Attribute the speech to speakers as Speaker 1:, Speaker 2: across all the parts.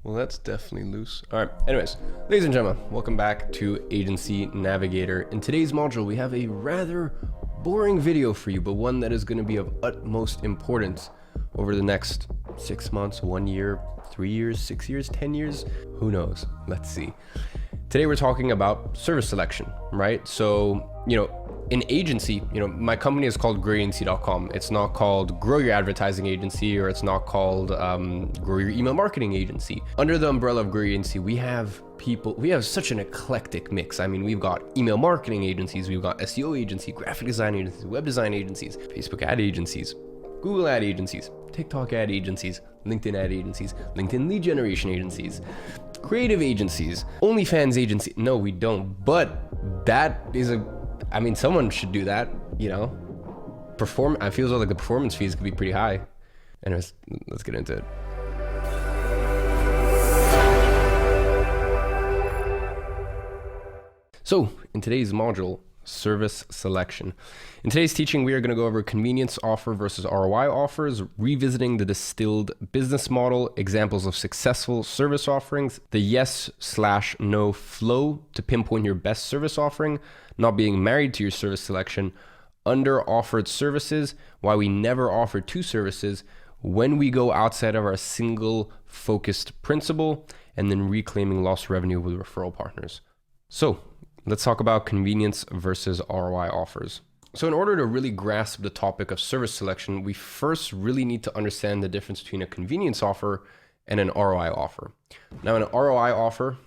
Speaker 1: Well, that's definitely loose. All right. Anyways, ladies and gentlemen, welcome back to Agency Navigator. In today's module, we have a rather boring video for you, but one that is going to be of utmost importance over the next 6 months, 1 year, 3 years, 6 years, 10 years. Who knows? Let's see. Today, we're talking about service selection, right? So, in agency, my company is called growagency.com. It's not called Grow Your Advertising Agency, or it's not called Grow Your Email Marketing Agency. Under the umbrella of Grow Your Agency, we have such an eclectic mix. I mean, we've got email marketing agencies, we've got SEO agencies, graphic design agencies, web design agencies, Facebook ad agencies, Google ad agencies, TikTok ad agencies, LinkedIn ad agencies, LinkedIn lead generation agencies, creative agencies, OnlyFans agency. No, we don't. But that is someone should do that, I feel like the performance fees could be pretty high. Anyways, let's get into it. So in today's module, service selection. In today's teaching, we are going to go over convenience offer versus ROI offers, revisiting the distilled business model, examples of successful service offerings, the yes/no flow to pinpoint your best service offering, not being married to your service selection, under offered services, why we never offer two services, when we go outside of our single focused principle, and then reclaiming lost revenue with referral partners. So let's talk about convenience versus ROI offers. So in order to really grasp the topic of service selection, we first really need to understand the difference between a convenience offer and an ROI offer. Now, an ROI offer,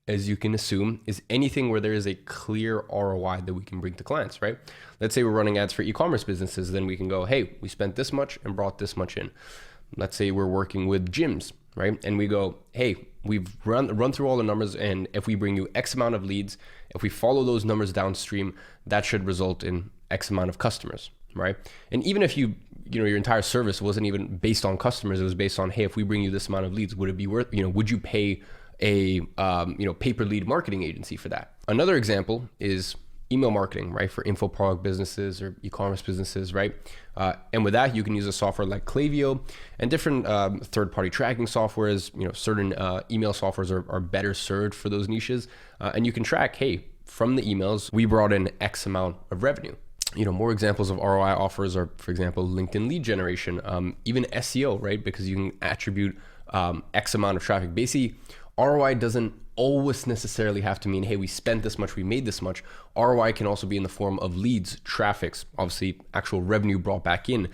Speaker 1: as you can assume, is anything where there is a clear ROI that we can bring to clients, right? Let's say we're running ads for e-commerce businesses, then we can go, hey, we spent this much and brought this much in. Let's say we're working with gyms, right? And we go, hey, we've run through all the numbers, and if we bring you X amount of leads, if we follow those numbers downstream, that should result in X amount of customers, right? And even if your entire service wasn't even based on customers, it was based on, hey, if we bring you this amount of leads, would it be worth, would you pay a pay per lead marketing agency for that? Another example is email marketing, right? For info product businesses or e-commerce businesses, right? And with that, you can use a software like Klaviyo and different third-party tracking softwares. Certain email softwares are better served for those niches. And you can track, hey, from the emails, we brought in X amount of revenue. More examples of ROI offers are, for example, LinkedIn lead generation, even SEO, right? Because you can attribute X amount of traffic. Basically, ROI doesn't always necessarily have to mean, hey, we spent this much, we made this much. ROI can also be in the form of leads, traffics, obviously actual revenue brought back in.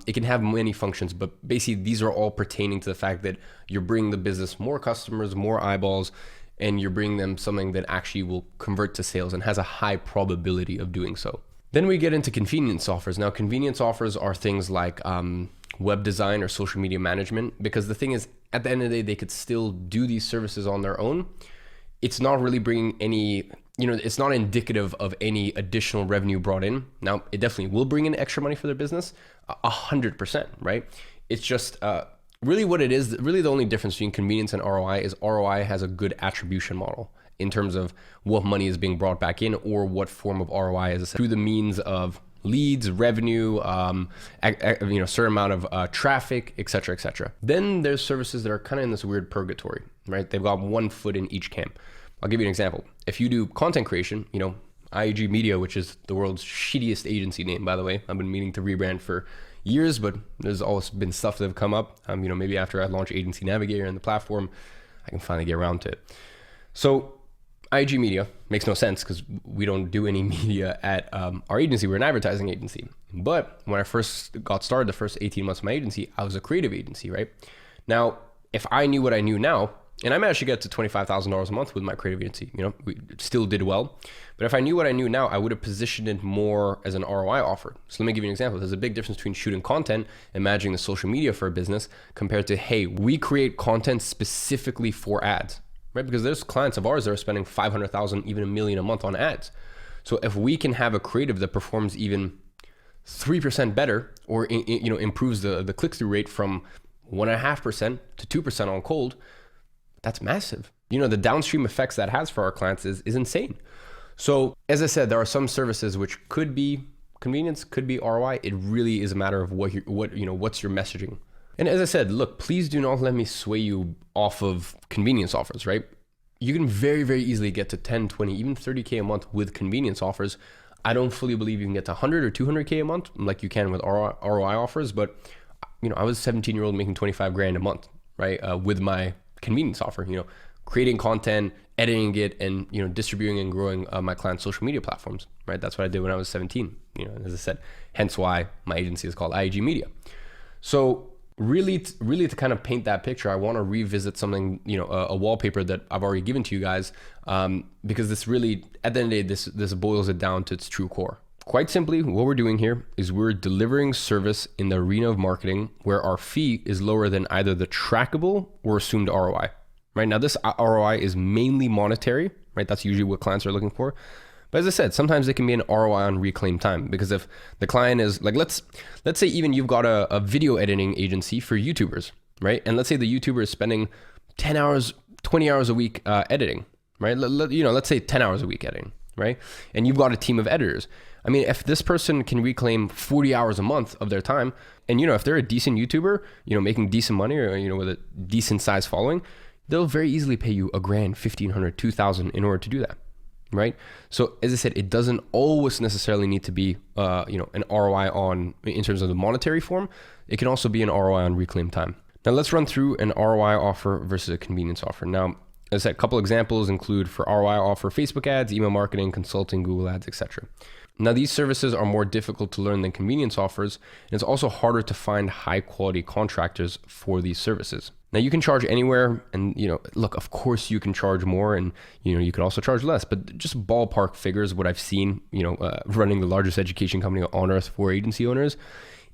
Speaker 1: It can have many functions, but basically these are all pertaining to the fact that you're bringing the business more customers, more eyeballs, and you're bringing them something that actually will convert to sales and has a high probability of doing so. Then we get into convenience offers. Now, convenience offers are things like web design or social media management, because the thing is, at the end of the day, they could still do these services on their own. It's not really bringing any, it's not indicative of any additional revenue brought in. Now, it definitely will bring in extra money for their business, 100%, right? It's just really what it is, really the only difference between convenience and ROI is ROI has a good attribution model in terms of what money is being brought back in or what form of ROI is through the means of leads, revenue, certain amount of traffic, et cetera, et cetera. Then there's services that are kind of in this weird purgatory, right? They've got one foot in each camp. I'll give you an example. If you do content creation, IAG Media, which is the world's shittiest agency name, by the way. I've been meaning to rebrand for years, but there's always been stuff that have come up. Maybe after I launch Agency Navigator and the platform, I can finally get around to it. So IAG Media makes no sense because we don't do any media at our agency. We're an advertising agency. But when I first got started, the first 18 months of my agency, I was a creative agency, right? Now, if I knew what I knew now, and I managed to get to $25,000 a month with my creative agency, we still did well. But if I knew what I knew now, I would have positioned it more as an ROI offer. So let me give you an example. There's a big difference between shooting content and managing the social media for a business compared to, hey, we create content specifically for ads. Right? Because there's clients of ours that are spending $500,000, even $1 million a month on ads. So if we can have a creative that performs even 3% better or improves the click-through rate from 1.5% to 2% on cold, that's massive. The downstream effects that has for our clients is insane. So as I said, there are some services which could be convenience, could be ROI. It really is a matter of what's your messaging. And as I said, look, please do not let me sway you off of convenience offers, right? You can very, very easily get to 10, 20, even 30K a month with convenience offers. I don't fully believe you can get to 100 or 200K a month like you can with ROI offers, but I was a 17-year-old making 25 grand a month, right? With my convenience offer, creating content, editing it, and distributing and growing my clients' social media platforms, right? That's what I did when I was 17. As I said, hence why my agency is called IAG Media. So really to kind of paint that picture, I want to revisit something, a wallpaper that I've already given to you guys, because this really, at the end of the day, this boils it down to its true core. Quite simply, what we're doing here is we're delivering service in the arena of marketing where our fee is lower than either the trackable or assumed ROI. Right now, this ROI is mainly monetary, right? That's usually what clients are looking for. But as I said, sometimes it can be an ROI on reclaimed time, because if the client is like, let's say even you've got a video editing agency for YouTubers, right? And let's say the YouTuber is spending 10 hours, 20 hours a week editing, right? Let's say 10 hours a week editing, right? And you've got a team of editors. I mean, if this person can reclaim 40 hours a month of their time, and if they're a decent YouTuber, making decent money, or with a decent size following, they'll very easily pay you $1,000, $1,500, $2,000 in order to do that. Right? So as I said, it doesn't always necessarily need to be, an ROI in terms of the monetary form. It can also be an ROI on reclaimed time. Now let's run through an ROI offer versus a convenience offer. Now, as I said, a couple examples include for ROI offer, Facebook ads, email marketing, consulting, Google ads, etc. Now these services are more difficult to learn than convenience offers, and it's also harder to find high quality contractors for these services. Now you can charge anywhere, and look, of course you can charge more, and you can also charge less, but just ballpark figures, what I've seen, running the largest education company on earth for agency owners,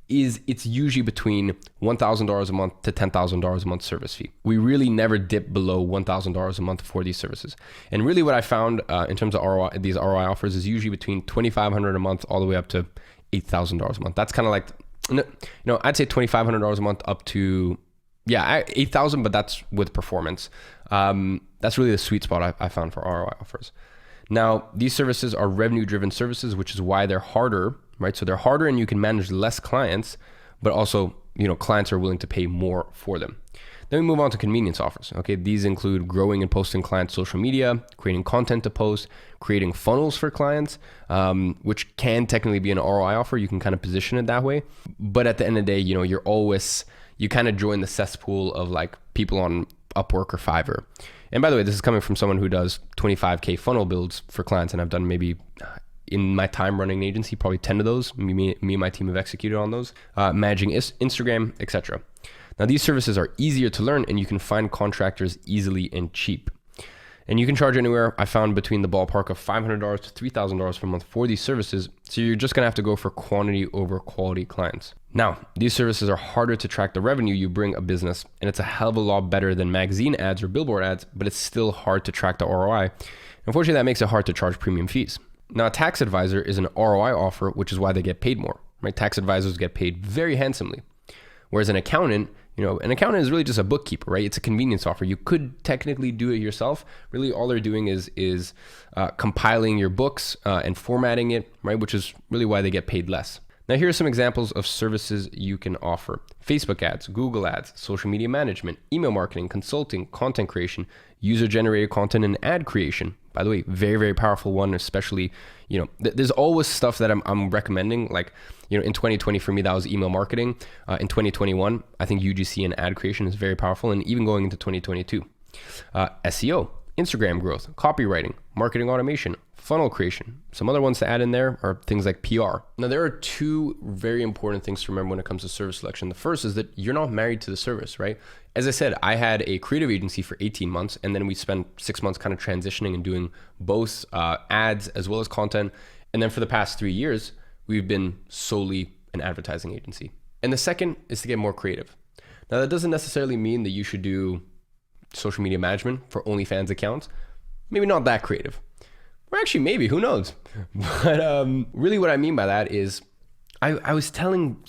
Speaker 1: is it's usually between $1,000 a month to $10,000 a month service fee. We really never dip below $1,000 a month for these services. And really what I found in terms of ROI, these ROI offers is usually between $2,500 a month all the way up to $8,000 a month. That's kind of like, I'd say $2,500 a month up to, 8,000, but that's with performance. That's really the sweet spot I found for ROI offers. Now, these services are revenue-driven services, which is why they're harder, right? So they're harder and you can manage less clients, but also, clients are willing to pay more for them. Then we move on to convenience offers. Okay, these include growing and posting clients' social media, creating content to post, creating funnels for clients, which can technically be an ROI offer. You can kind of position it that way. But at the end of the day, you kind of join the cesspool of like people on Upwork or Fiverr. And by the way, this is coming from someone who does 25K funnel builds for clients. And I've done maybe in my time running an agency, probably 10 of those. Me and my team have executed on those, managing Instagram, etc. Now, these services are easier to learn and you can find contractors easily and cheap. And you can charge anywhere, I found, between the ballpark of $500 to $3,000 per month for these services. So you're just gonna have to go for quantity over quality clients. Now, these services are harder to track the revenue you bring a business, and it's a hell of a lot better than magazine ads or billboard ads, but it's still hard to track the ROI. Unfortunately, that makes it hard to charge premium fees. Now, a tax advisor is an ROI offer, which is why they get paid more, right? Tax advisors get paid very handsomely. Whereas an accountant, an accountant is really just a bookkeeper, right? It's a convenience offer. You could technically do it yourself. Really, all they're doing is compiling your books and formatting it, right? Which is really why they get paid less. Now, here are some examples of services you can offer: Facebook ads, Google ads, social media management, email marketing, consulting, content creation, user-generated content, and ad creation. By the way, very, very powerful one, especially, there's always stuff that I'm recommending. Like, in 2020 for me, that was email marketing. In 2021, I think UGC and ad creation is very powerful. And even going into 2022, SEO, Instagram growth, copywriting, marketing automation, funnel creation. Some other ones to add in there are things like PR. Now, there are two very important things to remember when it comes to service selection. The first is that you're not married to the service, right? As I said, I had a creative agency for 18 months, and then we spent 6 months kind of transitioning and doing both ads as well as content. And then for the past 3 years, we've been solely an advertising agency. And the second is to get more creative. Now, that doesn't necessarily mean that you should do social media management for OnlyFans accounts. Maybe not that creative. Or actually, maybe, who knows? But really what I mean by that is I was telling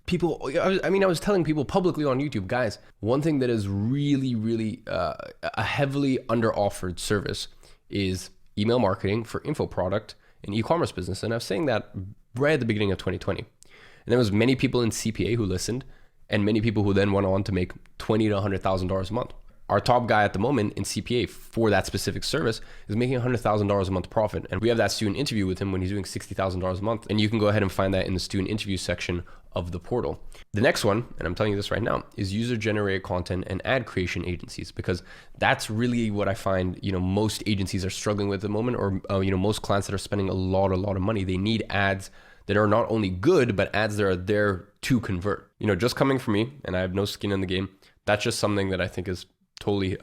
Speaker 1: people, I was telling people publicly on YouTube, guys, one thing that is really, really a heavily under-offered service is email marketing for info product and e-commerce business. And I was saying that right at the beginning of 2020. And there was many people in CPA who listened, and many people who then went on to make $20,000 to $100,000 a month. Our top guy at the moment in CPA for that specific service is making $100,000 a month profit. And we have that student interview with him when he's doing $60,000 a month. And you can go ahead and find that in the student interview section of the portal. The next one, and I'm telling you this right now, is user-generated content and ad creation agencies, because that's really what I find, most agencies are struggling with at the moment, or, most clients that are spending a lot of money. They need ads that are not only good, but ads that are there to convert. Just coming from me, and I have no skin in the game, that's just something that I think is totally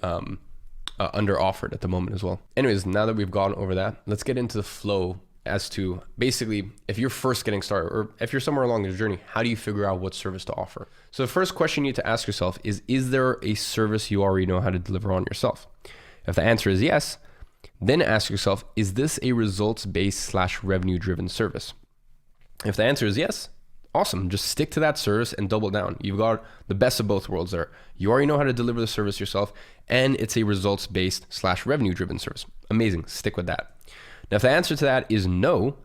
Speaker 1: under offered at the moment as well. Anyways, now that we've gone over that, let's get into the flow as to basically if you're first getting started, or if you're somewhere along the journey, how do you figure out what service to offer? So the first question you need to ask yourself is there a service you already know how to deliver on yourself? If the answer is yes, then ask yourself, is this a results-based / revenue-driven service? If the answer is yes, awesome. Just stick to that service and double down. You've got the best of both worlds there. You already know how to deliver the service yourself, and it's a results-based / revenue-driven service. Amazing. Stick with that. Now, if the answer to that is no,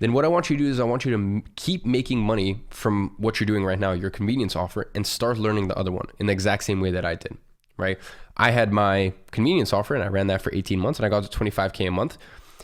Speaker 1: then what I want you to do is I want you to keep making money from what you're doing right now, your convenience offer, and start learning the other one in the exact same way that I did, right? I had my convenience offer and I ran that for 18 months and I got to 25K a month.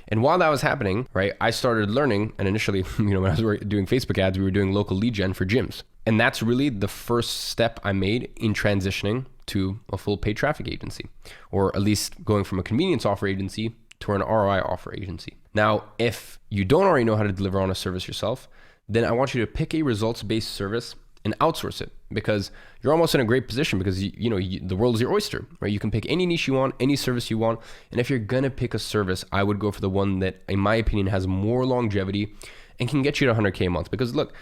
Speaker 1: And while that was happening, right, I started learning, and initially, when I was doing Facebook ads, we were doing local lead gen for gyms. And that's really the first step I made in transitioning to a full paid traffic agency, or at least going from a convenience offer agency to an ROI offer agency. Now, if you don't already know how to deliver on a service yourself, then I want you to pick a results-based service and outsource it, because you're almost in a great position, because the world is your oyster, right? You can pick any niche you want, any service you want. And if you're gonna pick a service, I would go for the one that, in my opinion, has more longevity and can get you to 100K a month. Because look,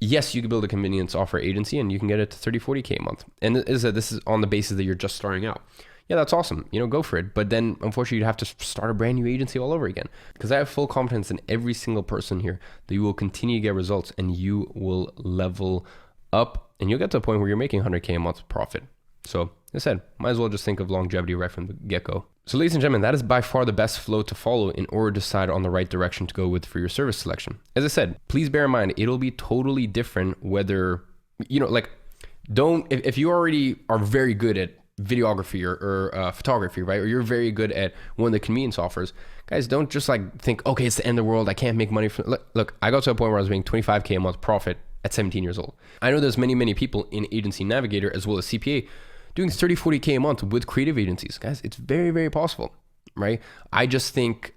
Speaker 1: yes, you can build a convenience offer agency and you can get it to 30, 40K a month. And this is on the basis that you're just starting out. Yeah, that's awesome. Go for it. But then unfortunately, you'd have to start a brand new agency all over again, because I have full confidence in every single person here that you will continue to get results and you will level up and you'll get to a point where you're making 100K a month profit. So as I said, might as well just think of longevity right from the get-go. So ladies and gentlemen, that is by far the best flow to follow in order to decide on the right direction to go with for your service selection. As I said, please bear in mind, it'll be totally different whether, if you already are very good at videography or photography, right? Or you're very good at one of the convenience offers, guys, don't just think, okay, it's the end of the world, I can't make money from. Look, I got to a point where I was making 25K a month profit at 17 years old. I know there's many people in Agency Navigator as well as CPA doing 30, 40K a month with creative agencies. Guys, it's very, very possible, right? I just think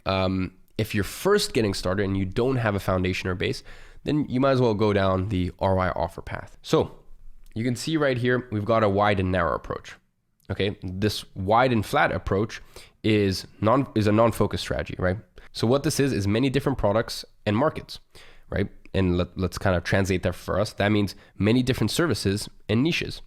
Speaker 1: if you're first getting started and you don't have a foundation or base, then you might as well go down the ROI offer path. So you can see right here, we've got a wide and narrow approach. Okay, this wide and flat approach is a non-focused strategy, right? So what this is many different products and markets, right? And let's kind of translate that for us. That means many different services and niches.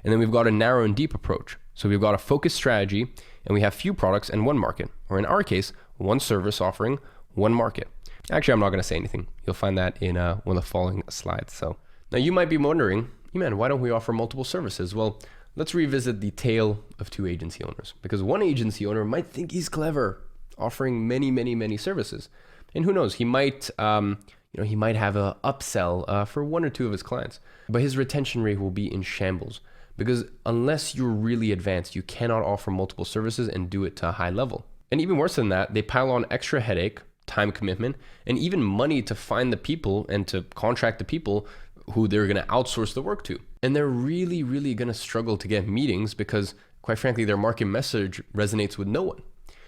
Speaker 1: And then we've got a narrow and deep approach. So we've got a focused strategy and we have few products and one market, or in our case, one service offering, one market. Actually, I'm not going to say anything. You'll find that in one of the following slides. So now you might be wondering, man, why don't we offer multiple services? Well, let's revisit the tale of two agency owners, because one agency owner might think he's clever, offering many services. And who knows, he might have a upsell for one or two of his clients, but his retention rate will be in shambles, because unless you're really advanced, you cannot offer multiple services and do it to a high level. And even worse than that, they pile on extra headache, time commitment, and even money to find the people and to contract the people who they're going to outsource the work to. And they're really going to struggle to get meetings because, quite frankly, their market message resonates with no one.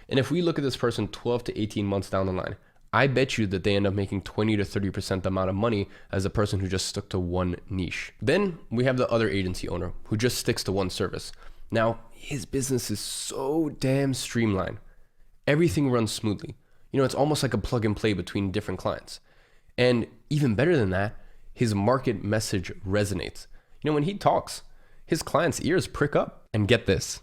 Speaker 1: And if we look at this person 12 to 18 months down the line, I bet you that they end up making 20 to 30% the amount of money as a person who just stuck to one niche. Then we have the other agency owner who just sticks to one service. Now, his business is so damn streamlined. Everything runs smoothly. It's almost like a plug and play between different clients. And even better than that, his market message resonates. When he talks, his clients' ears prick up. And get this,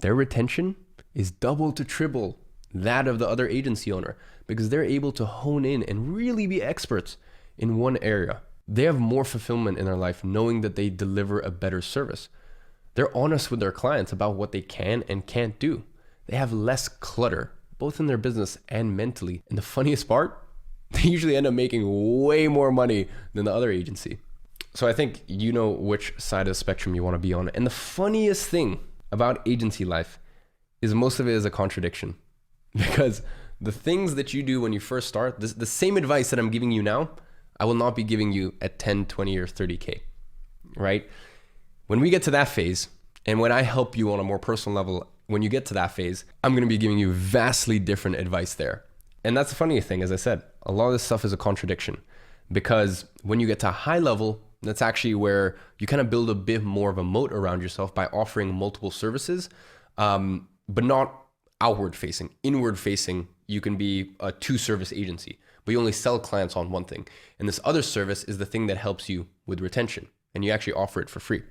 Speaker 1: their retention is double to triple that of the other agency owner, because they're able to hone in and really be experts in one area. They have more fulfillment in their life knowing that they deliver a better service. They're honest with their clients about what they can and can't do. They have less clutter, both in their business and mentally. And the funniest part, they usually end up making way more money than the other agency. So I think you know which side of the spectrum you want to be on. And the funniest thing about agency life is most of it is a contradiction, because the things that you do when you first start, the same advice that I'm giving you now, I will not be giving you at 10, 20, or 30K, right? When we get to that phase, and when I help you on a more personal level, when you get to that phase, I'm going to be giving you vastly different advice there. And that's the funny thing, as I said, a lot of this stuff is a contradiction, because when you get to a high level, that's actually where you kind of build a bit more of a moat around yourself by offering multiple services, but not outward facing. Inward facing, you can be a 2-service agency, but you only sell clients on one thing. And this other service is the thing that helps you with retention, and you actually offer it for free.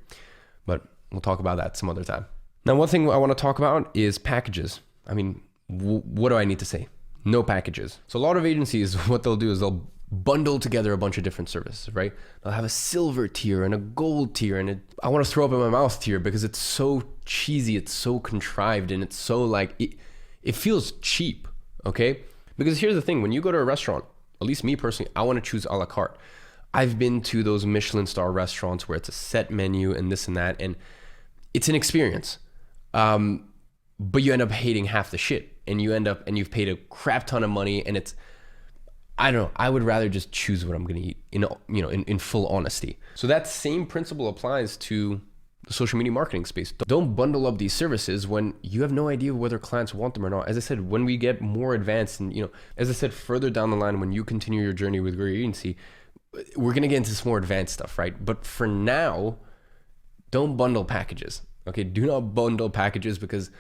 Speaker 1: But we'll talk about that some other time. Now, one thing I want to talk about is packages. I mean, what do I need to say? No packages. So a lot of agencies, what they'll do is they'll bundle together a bunch of different services, right? They'll have a silver tier and a gold tier, and I want to throw up in my mouth tier because it's so cheesy, it's so contrived, and it's so like, it feels cheap, okay? Because here's the thing, when you go to a restaurant, at least me personally, I want to choose a la carte. I've been to those Michelin star restaurants where it's a set menu and this and that, and it's an experience. But you end up hating half the shit, and you've paid a crap ton of money, and it's, I don't know, I would rather just choose what I'm going to eat in full honesty. So that same principle applies to the social media marketing space. Don't bundle up these services when you have no idea whether clients want them or not. As I said, when we get more advanced and, as I said, further down the line, when you continue your journey with Grow Your Agency, we're going to get into some more advanced stuff, right? But for now, don't bundle packages. Okay. Do not bundle packages because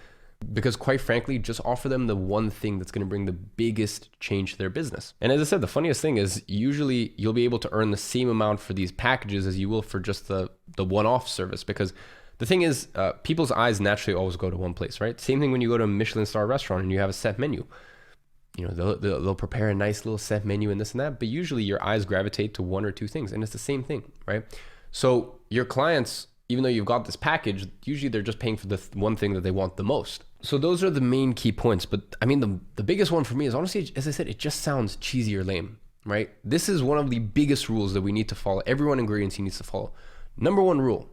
Speaker 1: quite frankly, just offer them the one thing that's going to bring the biggest change to their business. And as I said, the funniest thing is usually you'll be able to earn the same amount for these packages as you will for just the one-off service, because the thing is, people's eyes naturally always go to one place, right? Same thing when you go to a Michelin star restaurant and you have a set menu. They'll prepare a nice little set menu and this and that, but usually your eyes gravitate to one or two things, and it's the same thing, right? So your clients, even though you've got this package, usually they're just paying for the one thing that they want the most. So those are the main key points. But I mean, the biggest one for me is honestly, as I said, it just sounds cheesy or lame, right? This is one of the biggest rules that we need to follow. Everyone in Grow Your Agency needs to follow. Number one rule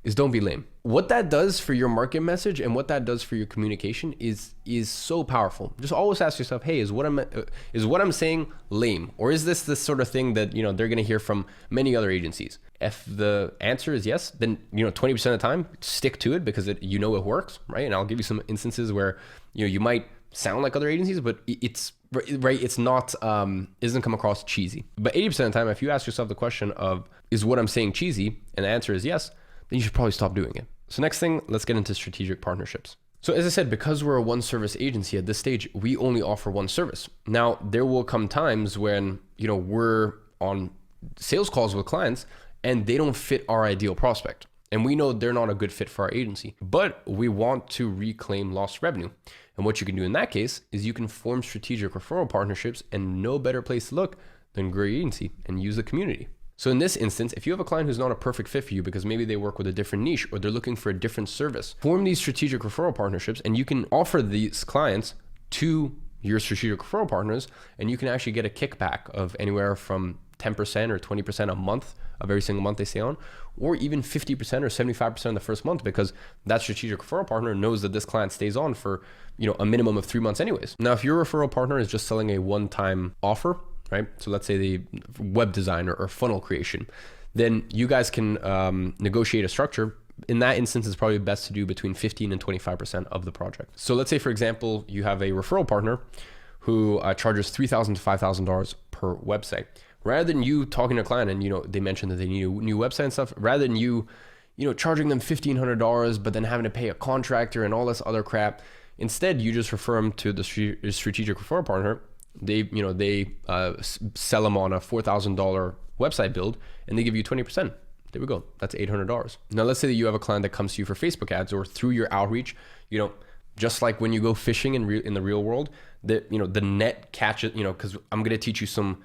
Speaker 1: is don't be lame. What that does for your market message and what that does for your communication is so powerful. Just always ask yourself, hey, is what I'm saying lame? Or is this the sort of thing that, they're going to hear from many other agencies? If the answer is yes, then, 20% of the time, stick to it because it works, right? And I'll give you some instances where, you might sound like other agencies, but it's right. It's not, it doesn't come across cheesy. But 80% of the time, if you ask yourself the question of, is what I'm saying cheesy? And the answer is yes, then you should probably stop doing it. So next thing, let's get into strategic partnerships. So as I said, because we're a one service agency at this stage, we only offer one service. Now, there will come times when, we're on sales calls with clients and they don't fit our ideal prospect. And we know they're not a good fit for our agency, but we want to reclaim lost revenue. And what you can do in that case is you can form strategic referral partnerships, and no better place to look than Grow Your Agency and use the community. So in this instance, if you have a client who's not a perfect fit for you because maybe they work with a different niche or they're looking for a different service, form these strategic referral partnerships, and you can offer these clients to your strategic referral partners, and you can actually get a kickback of anywhere from 10% or 20% a month of every single month they stay on, or even 50% or 75% the first month, because that strategic referral partner knows that this client stays on for, a minimum of 3 months anyways. Now, if your referral partner is just selling a one-time offer, right? So let's say the web design or funnel creation, then you guys can negotiate a structure. In that instance, it's probably best to do between 15 and 25% of the project. So let's say, for example, you have a referral partner who charges $3,000 to $5,000 per website. Rather than you talking to a client and, they mentioned that they need a new website and stuff, rather than you charging them $1,500, but then having to pay a contractor and all this other crap, instead, you just refer them to the strategic referral partner. They sell them on a $4,000 website build, and they give you 20%. There we go. That's $800. Now, let's say that you have a client that comes to you for Facebook ads or through your outreach. Just like when you go fishing in the real world, the net catches. Because I'm going to teach you some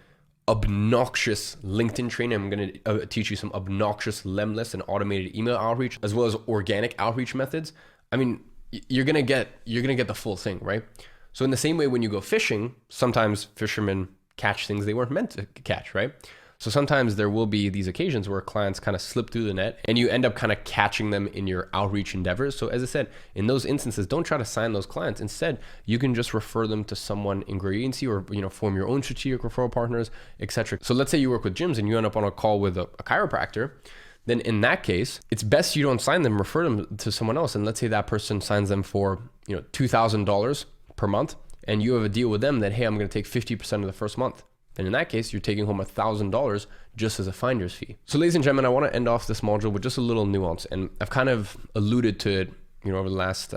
Speaker 1: obnoxious LinkedIn training. I'm going to teach you some obnoxious Lemlist and automated email outreach, as well as organic outreach methods. I mean, you're gonna get the full thing, right? So in the same way, when you go fishing, sometimes fishermen catch things they weren't meant to catch, right? So sometimes there will be these occasions where clients kind of slip through the net and you end up kind of catching them in your outreach endeavors. So as I said, in those instances, don't try to sign those clients. Instead, you can just refer them to someone in your agency, or form your own strategic referral partners, etc. So let's say you work with gyms and you end up on a call with a chiropractor. Then in that case, it's best you don't sign them, refer them to someone else. And let's say that person signs them for $2,000 per month, and you have a deal with them that, hey, I'm going to take 50% of the first month. Then in that case, you're taking home $1,000 just as a finder's fee. So ladies and gentlemen, I want to end off this module with just a little nuance, and I've kind of alluded to it, over the last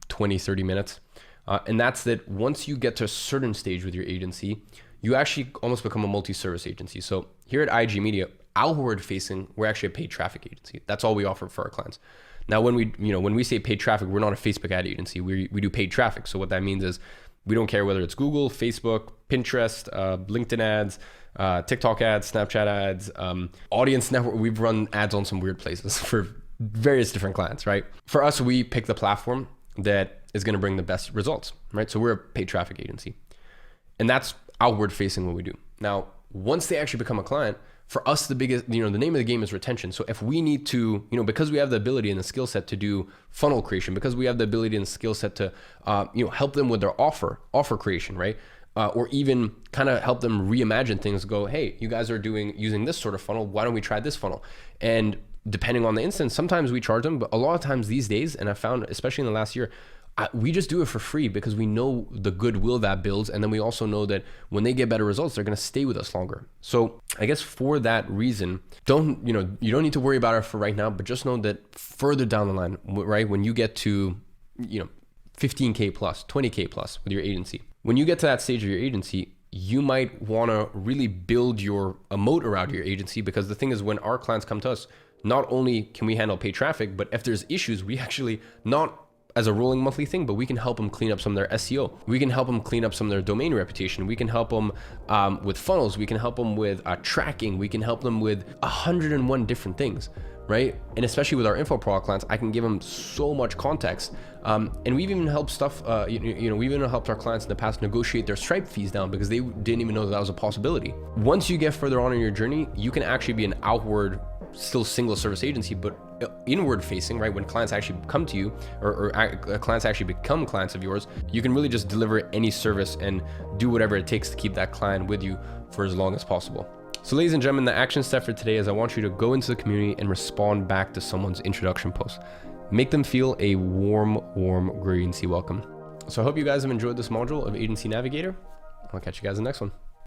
Speaker 1: 20, 30 minutes. And that's that once you get to a certain stage with your agency, you actually almost become a multi-service agency. So here at IG Media, outward facing, we're actually a paid traffic agency. That's all we offer for our clients. Now, when we say paid traffic, we're not a Facebook ad agency. We do paid traffic. So what that means is we don't care whether it's Google, Facebook, Pinterest, LinkedIn ads, TikTok ads, Snapchat ads, Audience Network. We've run ads on some weird places for various different clients, right? For us, we pick the platform that is going to bring the best results, right? So we're a paid traffic agency, and that's outward facing what we do. Now, once they actually become a client, for us, the biggest, the name of the game is retention. So if we need to, because we have the ability and the skill set to do funnel creation, because we have the ability and the skill set to, help them with their offer creation, right? Or even kind of help them reimagine things, go, hey, you guys are using this sort of funnel. Why don't we try this funnel? And depending on the instance, sometimes we charge them, but a lot of times these days, and I found, especially in the last year, we just do it for free because we know the goodwill that builds. And then we also know that when they get better results, they're going to stay with us longer. So I guess for that reason, you don't need to worry about it for right now, but just know that further down the line, right? When you get to, 15K plus, 20K plus with your agency, when you get to that stage of your agency, you might want to really build a moat around your agency, because the thing is, when our clients come to us, not only can we handle paid traffic, but if there's issues, we actually, not as a rolling monthly thing, but we can help them clean up some of their SEO. We can help them clean up some of their domain reputation. We can help them with funnels. We can help them with tracking. We can help them with 101 different things, right? And especially with our info product clients, I can give them so much context. And we've even helped we've even helped our clients in the past negotiate their Stripe fees down because they didn't even know that was a possibility. Once you get further on in your journey, you can actually be an outward, still single service agency, but inward facing, right? When clients actually come to you, or clients actually become clients of yours, you can really just deliver any service and do whatever it takes to keep that client with you for as long as possible. So ladies and gentlemen, the action step for today is I want you to go into the community and respond back to someone's introduction post. Make them feel a warm agency welcome. So I hope you guys have enjoyed this module of Agency Navigator. I'll catch you guys in the next one.